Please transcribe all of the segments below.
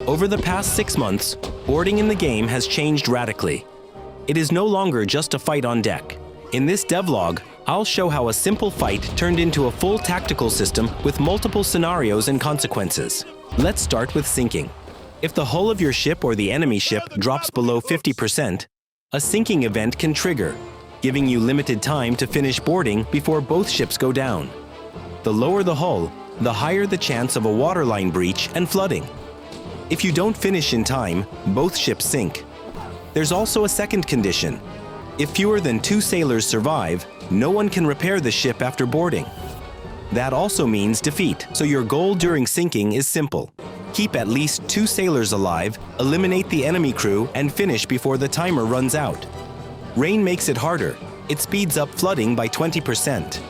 Over the past 6 months, boarding in the game has changed radically. It is no longer just a fight on deck. In this devlog, I'll show how a simple fight turned into a full tactical system with multiple scenarios and consequences. Let's start with sinking. If the hull of your ship or the enemy ship drops below 50%, a sinking event can trigger, giving you limited time to finish boarding before both ships go down. The lower the hull, the higher the chance of a waterline breach and flooding. If you don't finish in time, both ships sink. There's also a second condition. If fewer than 2 sailors survive, no one can repair the ship after boarding. That also means defeat, so your goal during sinking is simple. Keep at least 2 sailors alive, eliminate the enemy crew, and finish before the timer runs out. Rain makes it harder. It speeds up flooding by 20%.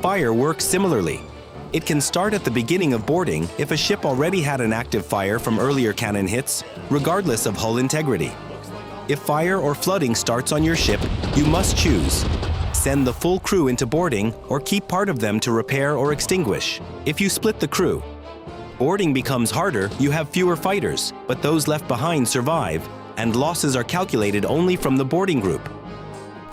Fire works similarly. It can start at the beginning of boarding if a ship already had an active fire from earlier cannon hits, regardless of hull integrity. If fire or flooding starts on your ship, you must choose. Send the full crew into boarding or keep part of them to repair or extinguish. If you split the crew, boarding becomes harder, you have fewer fighters, but those left behind survive, and losses are calculated only from the boarding group.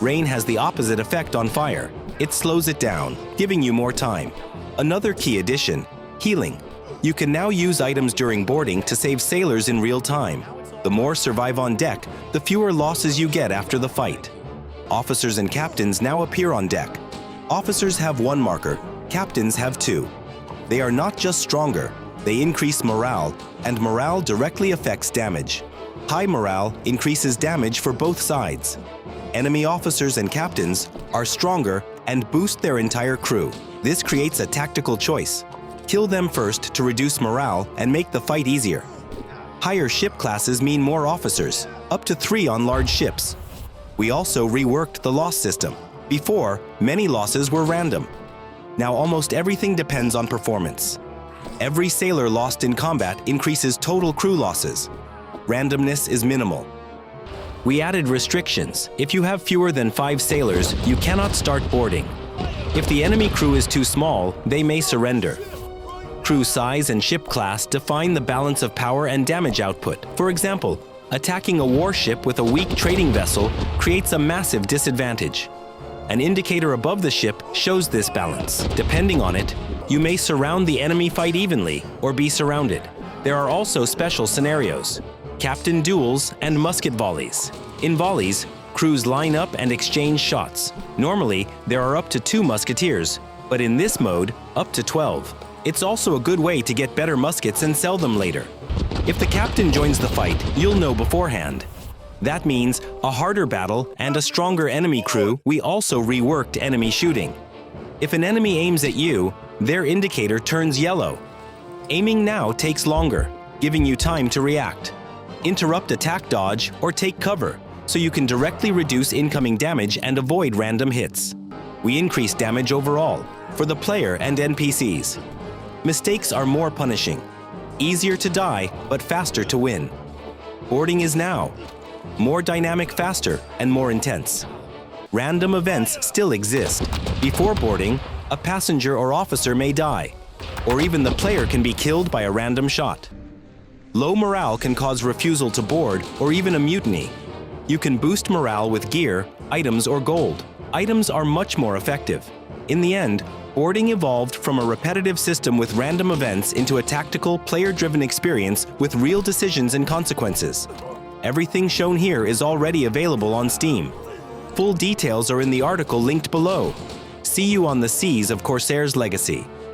Rain has the opposite effect on fire. It slows it down, giving you more time. Another key addition, healing. You can now use items during boarding to save sailors in real time. The more survive on deck, the fewer losses you get after the fight. Officers and captains now appear on deck. Officers have 1 marker, captains have 2. They are not just stronger, they increase morale, and morale directly affects damage. High morale increases damage for both sides. Enemy officers and captains are stronger and boost their entire crew. This creates a tactical choice. Kill them first to reduce morale and make the fight easier. Higher ship classes mean more officers, up to 3 on large ships. We also reworked the loss system. Before, many losses were random. Now almost everything depends on performance. Every sailor lost in combat increases total crew losses. Randomness is minimal. We added restrictions. If you have fewer than 5 sailors, you cannot start boarding. If the enemy crew is too small, they may surrender. Crew size and ship class define the balance of power and damage output. For example, attacking a warship with a weak trading vessel creates a massive disadvantage. An indicator above the ship shows this balance. Depending on it, you may surround the enemy fight evenly or be surrounded. There are also special scenarios: captain duels and musket volleys. In volleys, crews line up and exchange shots. Normally, there are up to 2 musketeers, but in this mode, up to 12. It's also a good way to get better muskets and sell them later. If the captain joins the fight, you'll know beforehand. That means a harder battle and a stronger enemy crew. We also reworked enemy shooting. If an enemy aims at you, their indicator turns yellow. Aiming now takes longer, giving you time to react. Interrupt attack dodge or take cover, so you can directly reduce incoming damage and avoid random hits. We increase damage overall, for the player and NPCs. Mistakes are more punishing. Easier to die, but faster to win. Boarding is now. More dynamic faster and more intense. Random events still exist. Before boarding, a passenger or officer may die, or even the player can be killed by a random shot. Low morale can cause refusal to board or even a mutiny. You can boost morale with gear, items, or gold. Items are much more effective. In the end, boarding evolved from a repetitive system with random events into a tactical, player-driven experience with real decisions and consequences. Everything shown here is already available on Steam. Full details are in the article linked below. See you on the seas of Corsairs Legacy.